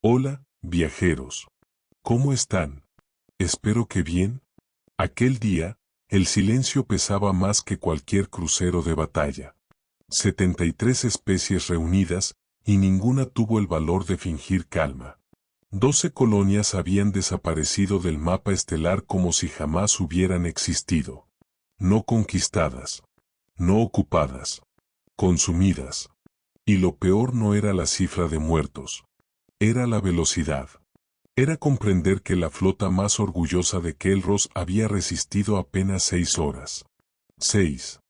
Hola, viajeros. ¿Cómo están? Espero que bien. Aquel día, el silencio pesaba más que cualquier crucero de batalla. 73 especies reunidas, y ninguna tuvo el valor de fingir calma. 12 colonias habían desaparecido del mapa estelar como si jamás hubieran existido. No conquistadas. No ocupadas. Consumidas. Y lo peor no era la cifra de muertos. Era la velocidad. Era comprender que la flota más orgullosa de Kelros había resistido apenas 6 horas. 6.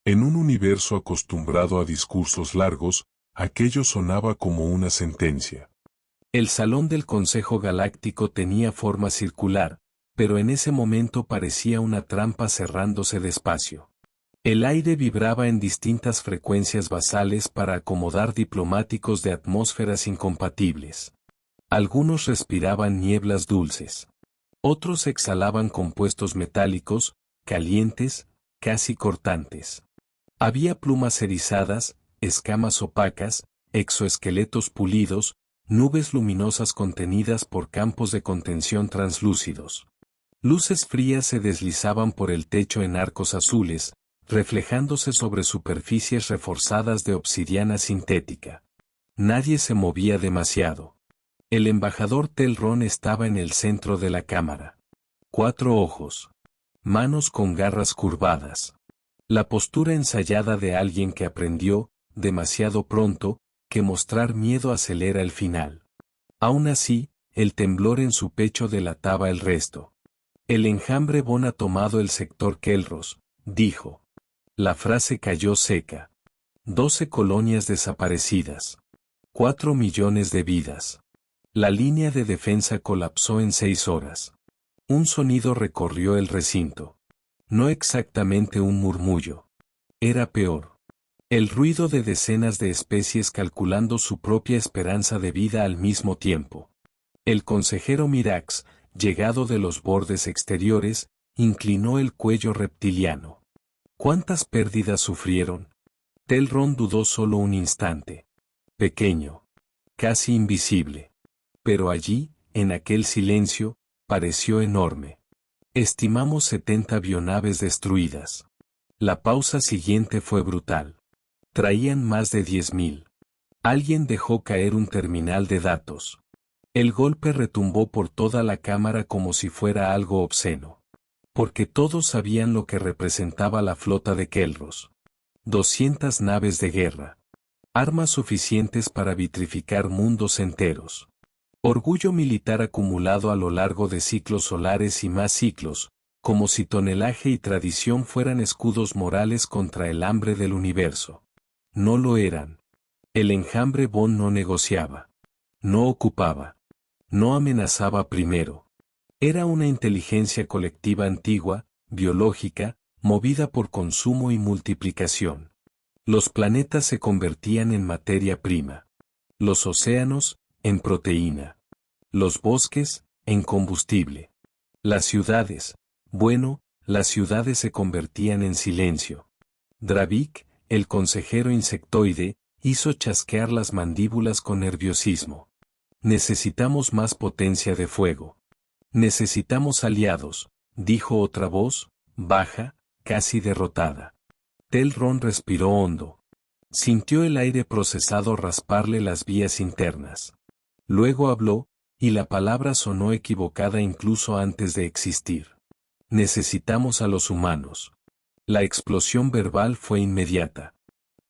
En un universo acostumbrado a discursos largos, aquello sonaba como una sentencia. El salón del Consejo Galáctico tenía forma circular, pero en ese momento parecía una trampa cerrándose despacio. El aire vibraba en distintas frecuencias basales para acomodar diplomáticos de atmósferas incompatibles. Algunos respiraban nieblas dulces. Otros exhalaban compuestos metálicos, calientes, casi cortantes. Había plumas erizadas, escamas opacas, exoesqueletos pulidos, nubes luminosas contenidas por campos de contención translúcidos. Luces frías se deslizaban por el techo en arcos azules, reflejándose sobre superficies reforzadas de obsidiana sintética. Nadie se movía demasiado. El embajador Telron estaba en el centro de la cámara. 4 ojos. Manos con garras curvadas. La postura ensayada de alguien que aprendió, demasiado pronto, que mostrar miedo acelera el final. Aún así, el temblor en su pecho delataba el resto. El enjambre Bon ha tomado el sector Kelros, dijo. La frase cayó seca. 12 colonias desaparecidas. 4 millones de vidas. La línea de defensa colapsó en 6 horas. Un sonido recorrió el recinto. No exactamente un murmullo. Era peor. El ruido de decenas de especies calculando su propia esperanza de vida al mismo tiempo. El consejero Mirax, llegado de los bordes exteriores, inclinó el cuello reptiliano. ¿Cuántas pérdidas sufrieron? Telron dudó solo un instante. Pequeño. Casi invisible. Pero allí, en aquel silencio, pareció enorme. Estimamos 70 avionaves destruidas. La pausa siguiente fue brutal. Traían más de 10.000. Alguien dejó caer un terminal de datos. El golpe retumbó por toda la cámara como si fuera algo obsceno. Porque todos sabían lo que representaba la flota de Kelros. 200 naves de guerra. Armas suficientes para vitrificar mundos enteros. Orgullo militar acumulado a lo largo de ciclos solares y más ciclos, como si tonelaje y tradición fueran escudos morales contra el hambre del universo. No lo eran. El enjambre Bon no negociaba. No ocupaba. No amenazaba primero. Era una inteligencia colectiva antigua, biológica, movida por consumo y multiplicación. Los planetas se convertían en materia prima. Los océanos, en proteína. Los bosques, en combustible. Las ciudades, bueno, las ciudades se convertían en silencio. Dravik, el consejero insectoide, hizo chasquear las mandíbulas con nerviosismo. Necesitamos más potencia de fuego. Necesitamos aliados, dijo otra voz, baja, casi derrotada. Telron respiró hondo. Sintió el aire procesado rasparle las vías internas. Luego habló, y la palabra sonó equivocada incluso antes de existir. Necesitamos a los humanos. La explosión verbal fue inmediata.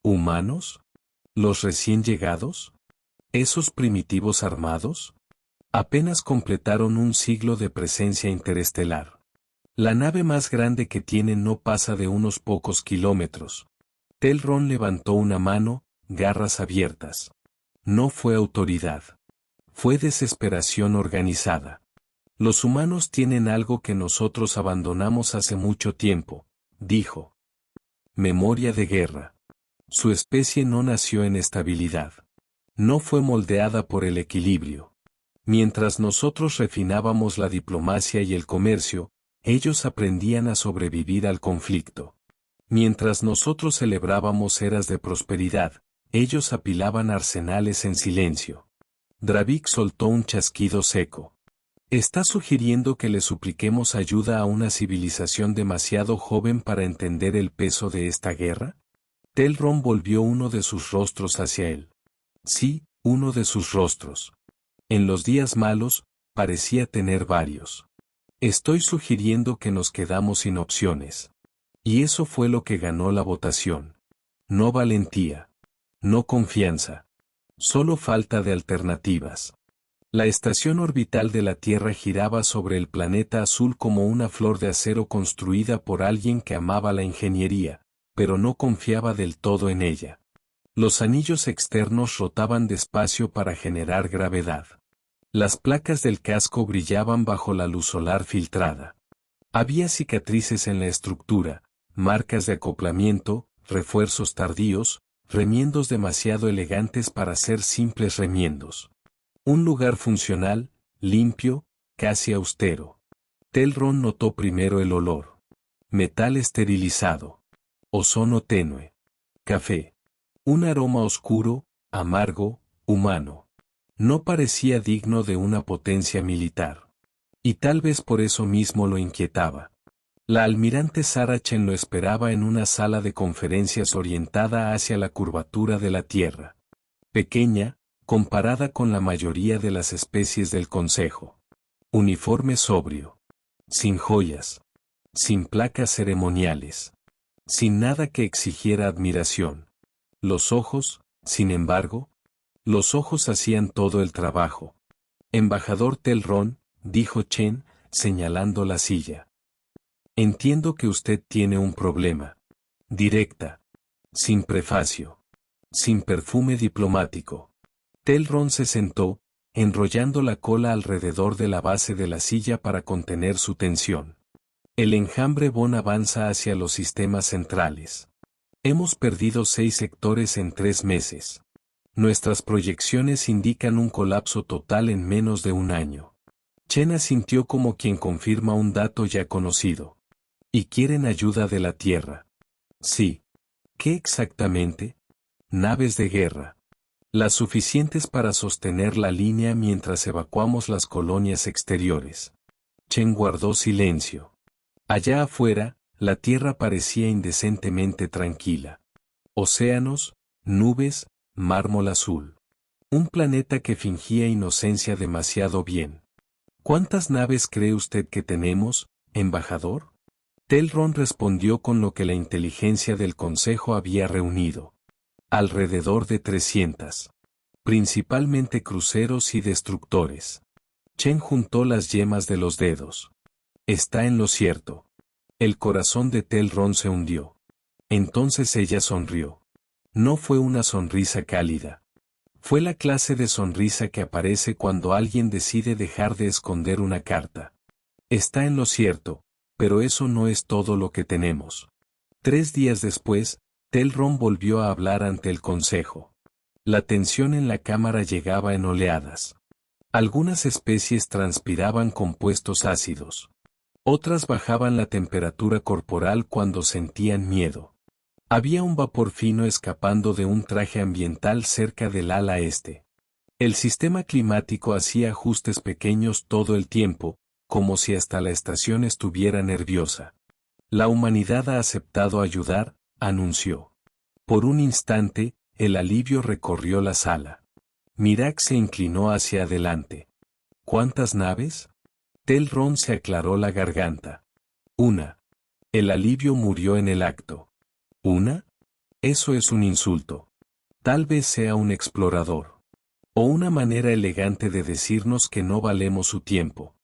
¿Humanos? ¿Los recién llegados? ¿Esos primitivos armados? Apenas completaron un siglo de presencia interestelar. La nave más grande que tienen no pasa de unos pocos kilómetros. Telron levantó una mano, garras abiertas. No fue autoridad. Fue desesperación organizada. Los humanos tienen algo que nosotros abandonamos hace mucho tiempo, dijo. Memoria de guerra. Su especie no nació en estabilidad. No fue moldeada por el equilibrio. Mientras nosotros refinábamos la diplomacia y el comercio, ellos aprendían a sobrevivir al conflicto. Mientras nosotros celebrábamos eras de prosperidad, ellos apilaban arsenales en silencio. Dravik soltó un chasquido seco. ¿Está sugiriendo que le supliquemos ayuda a una civilización demasiado joven para entender el peso de esta guerra? Telron volvió uno de sus rostros hacia él. Sí, uno de sus rostros. En los días malos, parecía tener varios. Estoy sugiriendo que nos quedamos sin opciones. Y eso fue lo que ganó la votación. No valentía. No confianza. Solo falta de alternativas. La estación orbital de la Tierra giraba sobre el planeta azul como una flor de acero construida por alguien que amaba la ingeniería, pero no confiaba del todo en ella. Los anillos externos rotaban despacio para generar gravedad. Las placas del casco brillaban bajo la luz solar filtrada. Había cicatrices en la estructura, marcas de acoplamiento, refuerzos tardíos, remiendos demasiado elegantes para ser simples remiendos. Un lugar funcional, limpio, casi austero. Telron notó primero el olor. Metal esterilizado. Ozono tenue. Café. Un aroma oscuro, amargo, humano. No parecía digno de una potencia militar. Y tal vez por eso mismo lo inquietaba. La almirante Sarachen lo esperaba en una sala de conferencias orientada hacia la curvatura de la Tierra. Pequeña, comparada con la mayoría de las especies del Consejo. Uniforme sobrio. Sin joyas. Sin placas ceremoniales. Sin nada que exigiera admiración. Los ojos, sin embargo, los ojos hacían todo el trabajo. Embajador Telron, dijo Chen, señalando la silla. Entiendo que usted tiene un problema. Directa. Sin prefacio. Sin perfume diplomático. Telron se sentó, enrollando la cola alrededor de la base de la silla para contener su tensión. El enjambre Von avanza hacia los sistemas centrales. Hemos perdido 6 sectores en 3 meses. Nuestras proyecciones indican un colapso total en menos de un año. Chen asintió como quien confirma un dato ya conocido. ¿Y quieren ayuda de la Tierra? Sí. ¿Qué exactamente? Naves de guerra. Las suficientes para sostener la línea mientras evacuamos las colonias exteriores. Chen guardó silencio. Allá afuera, la Tierra parecía indecentemente tranquila. Océanos, nubes, mármol azul. Un planeta que fingía inocencia demasiado bien. ¿Cuántas naves cree usted que tenemos, embajador? Telron respondió con lo que la inteligencia del Consejo había reunido. Alrededor de 300. Principalmente cruceros y destructores. Chen juntó las yemas de los dedos. Está en lo cierto. El corazón de Telron se hundió. Entonces ella sonrió. No fue una sonrisa cálida. Fue la clase de sonrisa que aparece cuando alguien decide dejar de esconder una carta. Está en lo cierto, pero eso no es todo lo que tenemos. 3 días después, Telron volvió a hablar ante el Consejo. La tensión en la cámara llegaba en oleadas. Algunas especies transpiraban compuestos ácidos. Otras bajaban la temperatura corporal cuando sentían miedo. Había un vapor fino escapando de un traje ambiental cerca del ala este. El sistema climático hacía ajustes pequeños todo el tiempo, como si hasta la estación estuviera nerviosa. La humanidad ha aceptado ayudar, anunció. Por un instante, el alivio recorrió la sala. Mirak se inclinó hacia adelante. ¿Cuántas naves? Telron se aclaró la garganta. 1. El alivio murió en el acto. ¿1? Eso es un insulto. Tal vez sea un explorador. O una manera elegante de decirnos que no valemos su tiempo.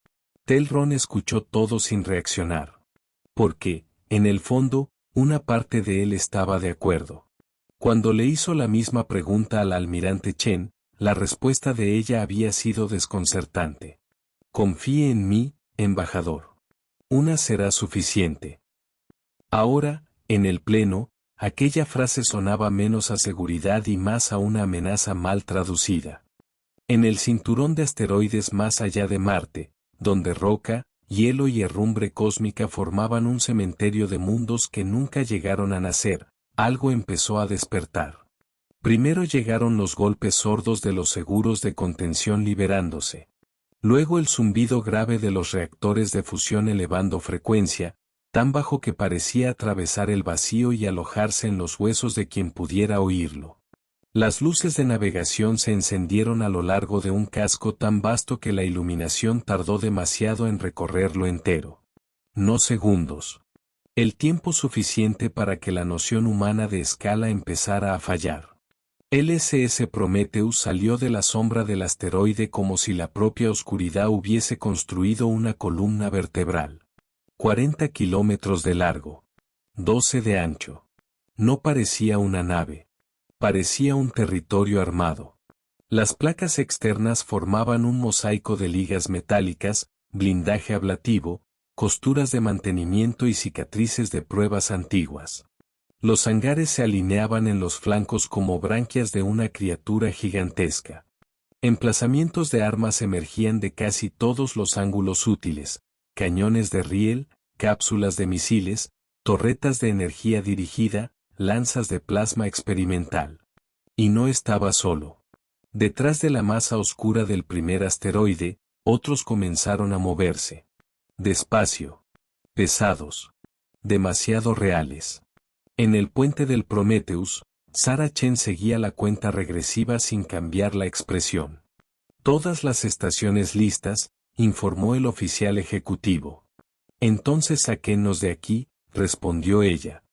Telron escuchó todo sin reaccionar. Porque, en el fondo, una parte de él estaba de acuerdo. Cuando le hizo la misma pregunta al almirante Chen, la respuesta de ella había sido desconcertante. Confíe en mí, embajador. Una será suficiente. Ahora, en el pleno, aquella frase sonaba menos a seguridad y más a una amenaza mal traducida. En el cinturón de asteroides más allá de Marte, donde roca, hielo y herrumbre cósmica formaban un cementerio de mundos que nunca llegaron a nacer, algo empezó a despertar. Primero llegaron los golpes sordos de los seguros de contención liberándose. Luego el zumbido grave de los reactores de fusión elevando frecuencia, tan bajo que parecía atravesar el vacío y alojarse en los huesos de quien pudiera oírlo. Las luces de navegación se encendieron a lo largo de un casco tan vasto que la iluminación tardó demasiado en recorrerlo entero. No segundos. El tiempo suficiente para que la noción humana de escala empezara a fallar. El SS Prometheus salió de la sombra del asteroide como si la propia oscuridad hubiese construido una columna vertebral. 40 kilómetros de largo. 12 de ancho. No parecía una nave. Parecía un territorio armado. Las placas externas formaban un mosaico de ligas metálicas, blindaje ablativo, costuras de mantenimiento y cicatrices de pruebas antiguas. Los hangares se alineaban en los flancos como branquias de una criatura gigantesca. Emplazamientos de armas emergían de casi todos los ángulos útiles, cañones de riel, cápsulas de misiles, torretas de energía dirigida, lanzas de plasma experimental. Y no estaba solo. Detrás de la masa oscura del primer asteroide, otros comenzaron a moverse. Despacio. Pesados. Demasiado reales. En el puente del Prometheus, Sarah Chen seguía la cuenta regresiva sin cambiar la expresión. Todas las estaciones listas, informó el oficial ejecutivo. Entonces sáquennos de aquí, respondió ella.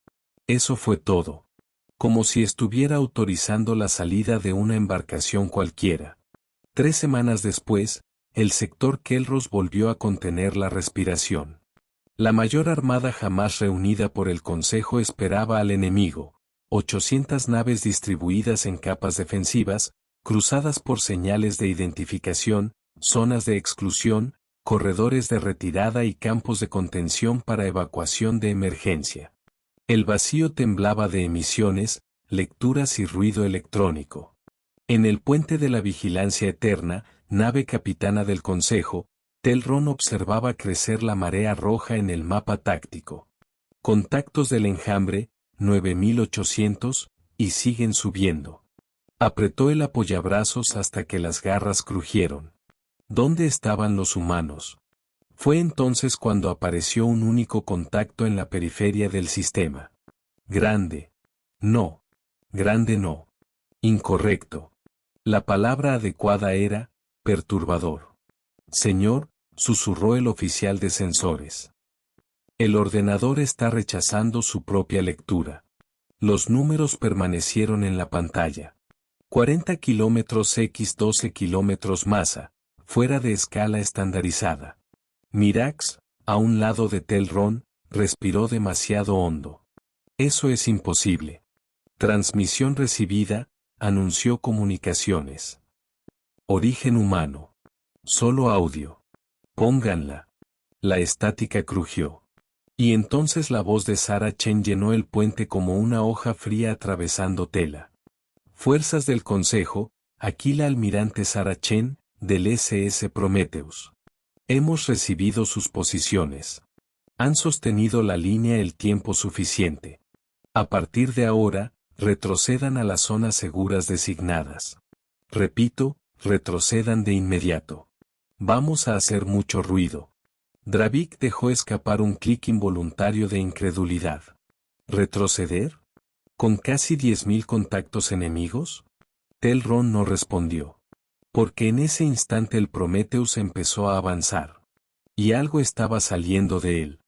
Eso fue todo. Como si estuviera autorizando la salida de una embarcación cualquiera. 3 semanas después, el sector Kelros volvió a contener la respiración. La mayor armada jamás reunida por el Consejo esperaba al enemigo, 800 naves distribuidas en capas defensivas, cruzadas por señales de identificación, zonas de exclusión, corredores de retirada y campos de contención para evacuación de emergencia. El vacío temblaba de emisiones, lecturas y ruido electrónico. En el puente de la vigilancia eterna, nave capitana del Consejo, Telron observaba crecer la marea roja en el mapa táctico. Contactos del enjambre, 9800, y siguen subiendo. Apretó el apoyabrazos hasta que las garras crujieron. ¿Dónde estaban los humanos? Fue entonces cuando apareció un único contacto en la periferia del sistema. Grande. No. Grande no. Incorrecto. La palabra adecuada era, perturbador. Señor, susurró el oficial de sensores. El ordenador está rechazando su propia lectura. Los números permanecieron en la pantalla. 40 kilómetros x 12 kilómetros masa, fuera de escala estandarizada. Mirax, a un lado de Telron, respiró demasiado hondo. Eso es imposible. Transmisión recibida, anunció comunicaciones. Origen humano. Solo audio. Pónganla. La estática crujió. Y entonces la voz de Sarah Chen llenó el puente como una hoja fría atravesando tela. Fuerzas del Consejo, aquí la almirante Sarah Chen, del SS Prometheus. Hemos recibido sus posiciones. Han sostenido la línea el tiempo suficiente. A partir de ahora, retrocedan a las zonas seguras designadas. Repito, retrocedan de inmediato. Vamos a hacer mucho ruido. Dravik dejó escapar un clic involuntario de incredulidad. ¿Retroceder? ¿Con casi 10.000 contactos enemigos? Telron no respondió. Porque en ese instante el Prometheus empezó a avanzar. Y algo estaba saliendo de él.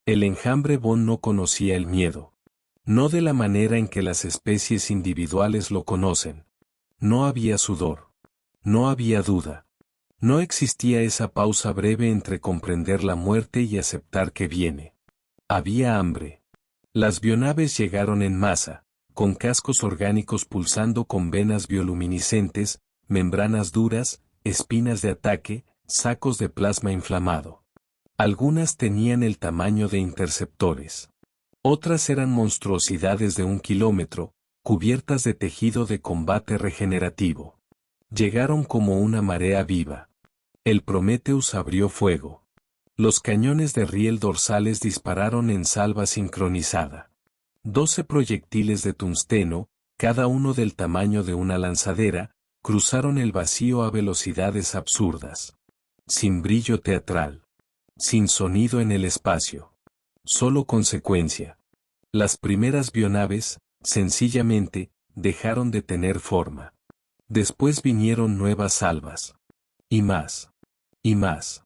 El enjambre Von no conocía el miedo. No de la manera en que las especies individuales lo conocen. No había sudor. No había duda. No existía esa pausa breve entre comprender la muerte y aceptar que viene. Había hambre. Las bionaves llegaron en masa, con cascos orgánicos pulsando con venas bioluminiscentes, membranas duras, espinas de ataque, sacos de plasma inflamado. Algunas tenían el tamaño de interceptores. Otras eran monstruosidades de 1 kilómetro, cubiertas de tejido de combate regenerativo. Llegaron como una marea viva. El Prometheus abrió fuego. Los cañones de riel dorsales dispararon en salva sincronizada. 12 proyectiles de tungsteno, cada uno del tamaño de una lanzadera, cruzaron el vacío a velocidades absurdas. Sin brillo teatral. Sin sonido en el espacio. Solo consecuencia. Las primeras bionaves, sencillamente, dejaron de tener forma. Después vinieron nuevas salvas. Y más. Y más.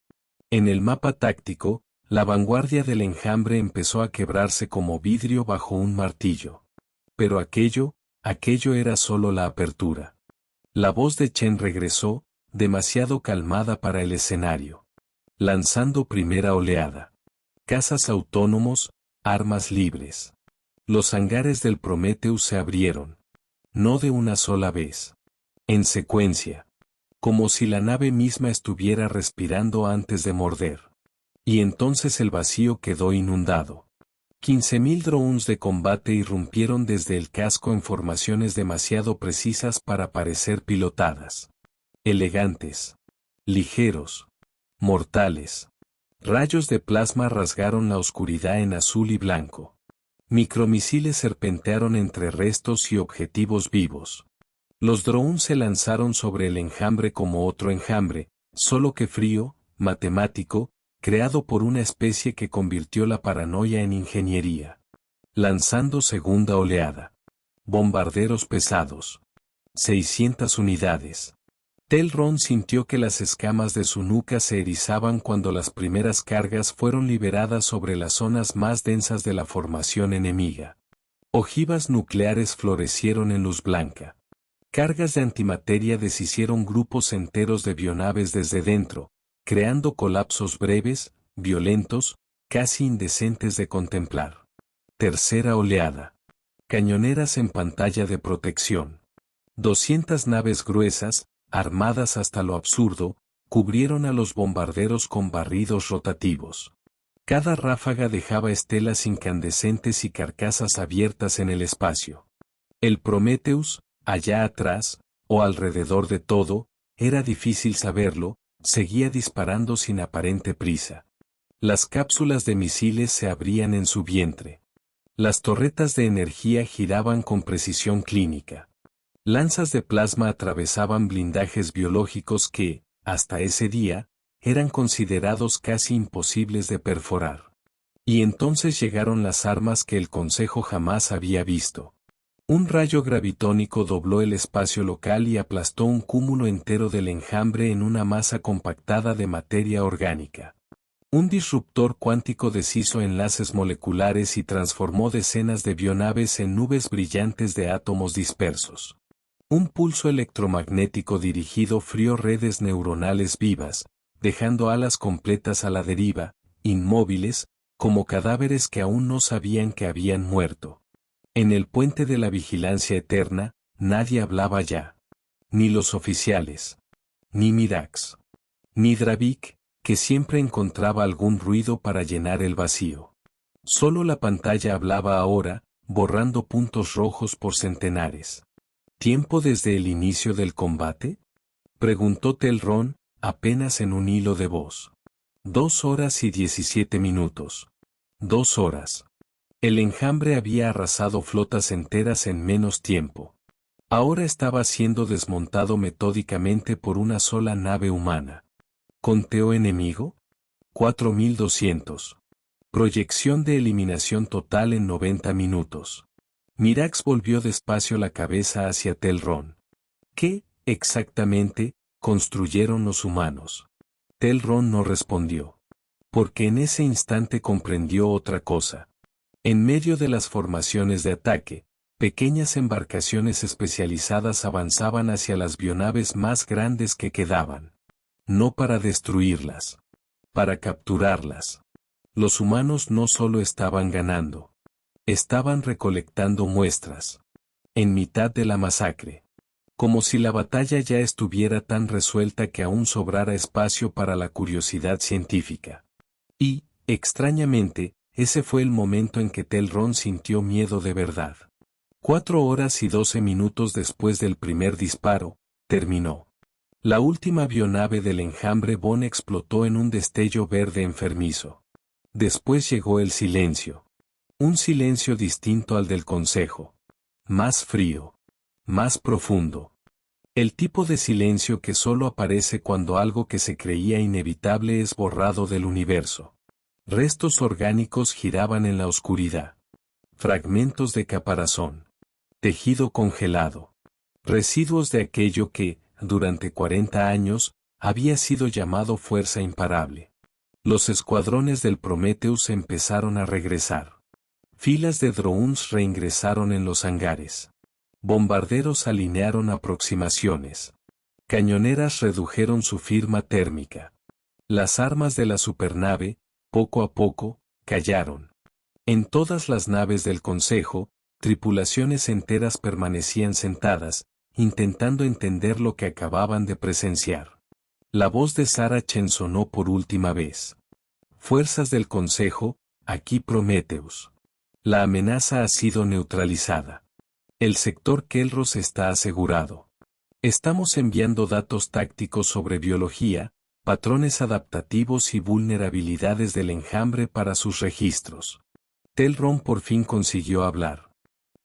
En el mapa táctico, la vanguardia del enjambre empezó a quebrarse como vidrio bajo un martillo. Pero aquello era solo la apertura. La voz de Chen regresó, demasiado calmada para el escenario. Lanzando primera oleada. Cazas autónomos, armas libres. Los hangares del Prometheus se abrieron. No de una sola vez. En secuencia. Como si la nave misma estuviera respirando antes de morder. Y entonces el vacío quedó inundado. 15.000 drones de combate irrumpieron desde el casco en formaciones demasiado precisas para parecer pilotadas. Elegantes. Ligeros. Mortales. Rayos de plasma rasgaron la oscuridad en azul y blanco. Micromisiles serpentearon entre restos y objetivos vivos. Los drones se lanzaron sobre el enjambre como otro enjambre, solo que frío, matemático, creado por una especie que convirtió la paranoia en ingeniería. Lanzando segunda oleada. Bombarderos pesados. 600 unidades. Telron sintió que las escamas de su nuca se erizaban cuando las primeras cargas fueron liberadas sobre las zonas más densas de la formación enemiga. Ojivas nucleares florecieron en luz blanca. Cargas de antimateria deshicieron grupos enteros de bionaves desde dentro, creando colapsos breves, violentos, casi indecentes de contemplar. Tercera oleada. Cañoneras en pantalla de protección. 200 naves gruesas, armadas hasta lo absurdo, cubrieron a los bombarderos con barridos rotativos. Cada ráfaga dejaba estelas incandescentes y carcasas abiertas en el espacio. El Prometheus, allá atrás, o alrededor de todo, era difícil saberlo, seguía disparando sin aparente prisa. Las cápsulas de misiles se abrían en su vientre. Las torretas de energía giraban con precisión clínica. Lanzas de plasma atravesaban blindajes biológicos que, hasta ese día, eran considerados casi imposibles de perforar. Y entonces llegaron las armas que el Consejo jamás había visto. Un rayo gravitónico dobló el espacio local y aplastó un cúmulo entero del enjambre en una masa compactada de materia orgánica. Un disruptor cuántico deshizo enlaces moleculares y transformó decenas de bionaves en nubes brillantes de átomos dispersos. Un pulso electromagnético dirigido frió redes neuronales vivas, dejando alas completas a la deriva, inmóviles, como cadáveres que aún no sabían que habían muerto. En el puente de la vigilancia eterna, nadie hablaba ya. Ni los oficiales. Ni Mirax. Ni Dravik, que siempre encontraba algún ruido para llenar el vacío. Solo la pantalla hablaba ahora, borrando puntos rojos por centenares. ¿Tiempo desde el inicio del combate? Preguntó Telron, apenas en un hilo de voz. 2 horas y 17 minutos. 2 horas. El enjambre había arrasado flotas enteras en menos tiempo. Ahora estaba siendo desmontado metódicamente por una sola nave humana. ¿Conteo enemigo? 4200. Proyección de eliminación total en 90 minutos. Mirax volvió despacio la cabeza hacia Telron. ¿Qué, exactamente, construyeron los humanos? Telron no respondió. Porque en ese instante comprendió otra cosa. En medio de las formaciones de ataque, pequeñas embarcaciones especializadas avanzaban hacia las bionaves más grandes que quedaban. No para destruirlas. Para capturarlas. Los humanos no solo estaban ganando. Estaban recolectando muestras. En mitad de la masacre. Como si la batalla ya estuviera tan resuelta que aún sobrara espacio para la curiosidad científica. Y, extrañamente, ese fue el momento en que Telron sintió miedo de verdad. 4 horas y 12 minutos después del primer disparo, terminó. La última bionave del enjambre Von explotó en un destello verde enfermizo. Después llegó el silencio. Un silencio distinto al del Consejo. Más frío. más profundo. El tipo de silencio que solo aparece cuando algo que se creía inevitable es borrado del universo. Restos orgánicos giraban en la oscuridad. Fragmentos de caparazón. Tejido congelado. Residuos de aquello que, durante 40 años, había sido llamado fuerza imparable. Los escuadrones del Prometheus empezaron a regresar. Filas de drones reingresaron en los hangares. Bombarderos alinearon aproximaciones. Cañoneras redujeron su firma térmica. Las armas de la supernave, poco a poco, callaron. En todas las naves del Consejo, tripulaciones enteras permanecían sentadas, intentando entender lo que acababan de presenciar. La voz de Sarah Chen sonó por última vez. Fuerzas del Consejo, aquí Prometheus. La amenaza ha sido neutralizada. El sector Kelros está asegurado. Estamos enviando datos tácticos sobre biología, patrones adaptativos y vulnerabilidades del enjambre para sus registros. Telron por fin consiguió hablar.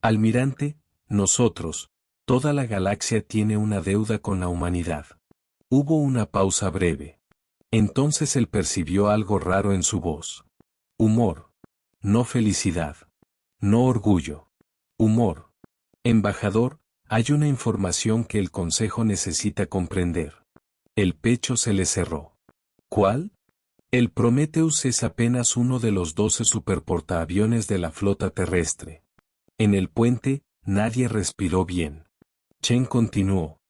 Almirante, nosotros, toda la galaxia tiene una deuda con la humanidad. Hubo una pausa breve. Entonces él percibió algo raro en su voz. Humor. No felicidad. No orgullo. Humor. Embajador, hay una información que el Consejo necesita comprender. El pecho se le cerró. ¿Cuál? El Prometheus es apenas uno de los 12 superportaaviones de la flota terrestre. En el puente, nadie respiró bien. Chen continuó.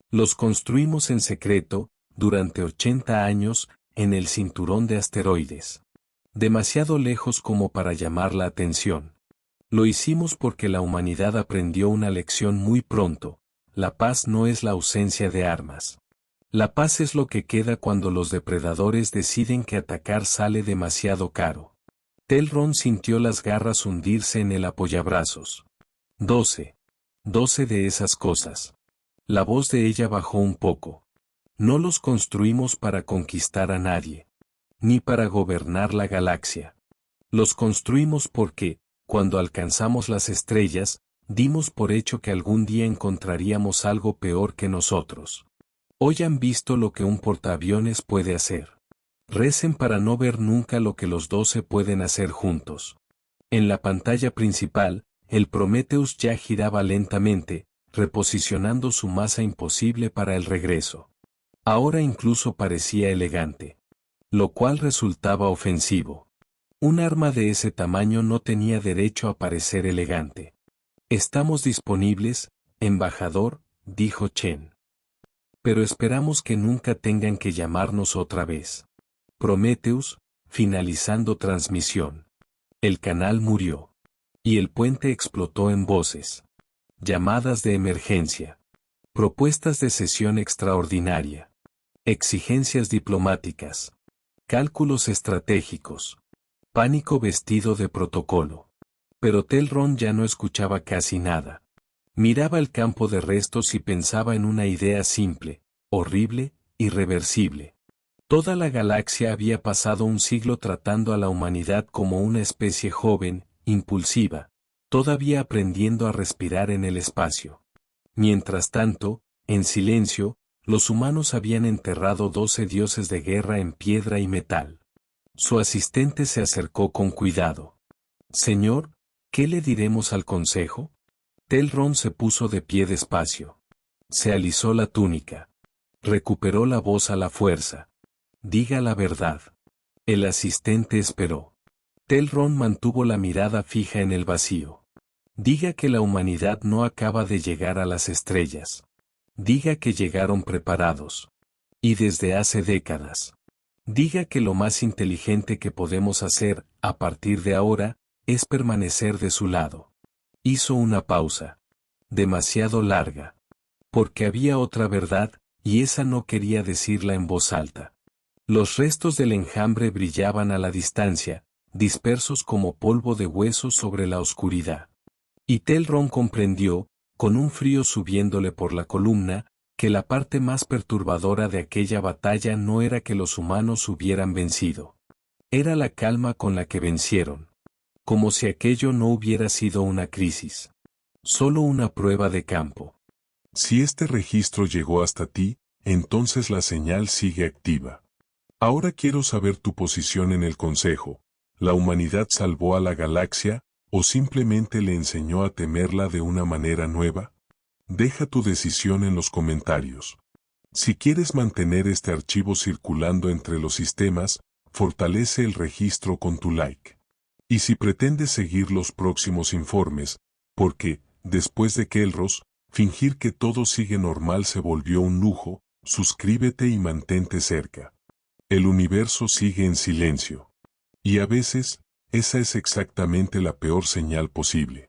Los construimos en secreto, durante 80 años, en el cinturón de asteroides. Demasiado lejos como para llamar la atención. Lo hicimos porque la humanidad aprendió una lección muy pronto. La paz no es la ausencia de armas. La paz es lo que queda cuando los depredadores deciden que atacar sale demasiado caro. Telron sintió las garras hundirse en el apoyabrazos. 12 de esas cosas. La voz de ella bajó un poco. No los construimos para conquistar a nadie. Ni para gobernar la galaxia. Los construimos porque, cuando alcanzamos las estrellas, dimos por hecho que algún día encontraríamos algo peor que nosotros. Hoy han visto lo que un portaaviones puede hacer. Recen para no ver nunca lo que los 12 pueden hacer juntos. En la pantalla principal, el Prometheus ya giraba lentamente, reposicionando su masa imposible para el regreso. Ahora incluso parecía elegante. Lo cual resultaba ofensivo. Un arma de ese tamaño no tenía derecho a parecer elegante. Estamos disponibles, embajador, dijo Chen. Pero esperamos que nunca tengan que llamarnos otra vez. Prometheus, finalizando transmisión. El canal murió. Y el puente explotó en voces. Llamadas de emergencia. Propuestas de sesión extraordinaria. Exigencias diplomáticas. Cálculos estratégicos. Pánico vestido de protocolo. Pero Telron ya no escuchaba casi nada. Miraba el campo de restos y pensaba en una idea simple, horrible, irreversible. Toda la galaxia había pasado un siglo tratando a la humanidad como una especie joven, impulsiva, todavía aprendiendo a respirar en el espacio. Mientras tanto, en silencio, los humanos habían enterrado 12 dioses de guerra en piedra y metal. Su asistente se acercó con cuidado. Señor, ¿qué le diremos al consejo? Telron se puso de pie despacio. Se alisó la túnica. Recuperó la voz a la fuerza. Diga la verdad. El asistente esperó. Telron mantuvo la mirada fija en el vacío. Diga que la humanidad no acaba de llegar a las estrellas. Diga que llegaron preparados. Y desde hace décadas. Diga que lo más inteligente que podemos hacer, a partir de ahora, es permanecer de su lado. Hizo una pausa. Demasiado larga. Porque había otra verdad, y esa no quería decirla en voz alta. Los restos del enjambre brillaban a la distancia, dispersos como polvo de huesos sobre la oscuridad. Y Telron comprendió, con un frío subiéndole por la columna, que la parte más perturbadora de aquella batalla no era que los humanos hubieran vencido. Era la calma con la que vencieron. Como si aquello no hubiera sido una crisis. Solo una prueba de campo. Si este registro llegó hasta ti, entonces la señal sigue activa. Ahora quiero saber tu posición en el consejo. ¿La humanidad salvó a la galaxia, o simplemente le enseñó a temerla de una manera nueva? Deja tu decisión en los comentarios. Si quieres mantener este archivo circulando entre los sistemas, fortalece el registro con tu like. Y si pretendes seguir los próximos informes, porque, después de Kelros, fingir que todo sigue normal se volvió un lujo, suscríbete y mantente cerca. El universo sigue en silencio. Y a veces, esa es exactamente la peor señal posible.